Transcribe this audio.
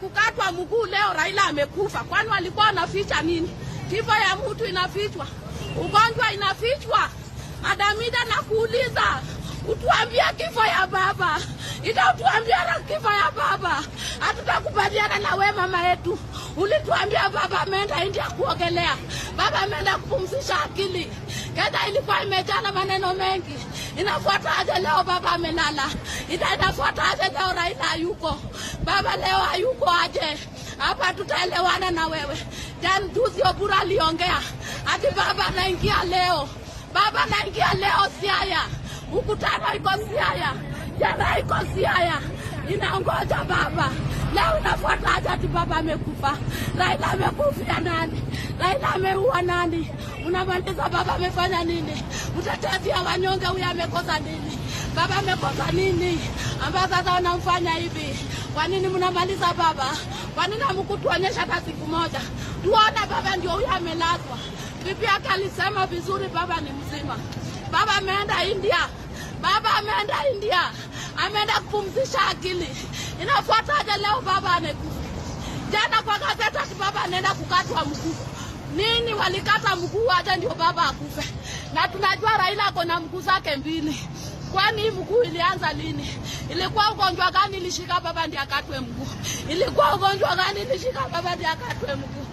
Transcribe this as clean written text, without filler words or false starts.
kukatwa mguu leo Raila amekufa. Kwani walikuwa wanaficha nini? Kifo ya mtu inafichwa. Ugonjwa inafichwa. Madamida na kuuliza, utuambia kifo ya baba. Utuambia na kifo ya baba. Hatutakubaliana na wewe mama yetu. Ulituambia baba ameenda India kuogelea. Baba ameenda kupumzisha akili. Kenya ilikuwa imejaa maneno mengi. Inafuata aje leo baba amelala? Inafuata aje leo Raila hayuko? Baba leo hayuko aje? Hapa tutaelewana na wewe. Jana juzi Obura aliongea ati baba anaingia leo. Baba anaingia leo Siaya. Mkutano iko Siaya. Jana iko Siaya. Inaongoja baba. Leo inafuata aje ati baba amekufa? Raila amekufia nani? Raila ameua nani? Unamaliza baba amefanya nini? Mtetezi wa wanyonge huyu amekosa nini? Baba amekosa nini? Ambao sasa wanamfanya hivi. Kwa nini mnamaliza baba? Kwa nini hamkutuonyesha hata siku moja? Tuone baba ndio huyu amelazwa. Bibi yake alisema vizuri baba ni mzima. Baba ameenda India. Baba ameenda India. Ameenda kupumzisha akili. Inafuata aje leo baba amekufa? Jana kwa gazeti ati baba anaenda kukatwa mguu. Nini walikata mguu aje ndio baba akufe? Na tunajua Raila ako na mguu zake mbili. Kwani mguu ilianza lini? Ilikuwa ugonjwa gani ilishika baba ndiye akatwe mguu? Ilikuwa ugonjwa gani ilishika baba ndiye akatwe mguu?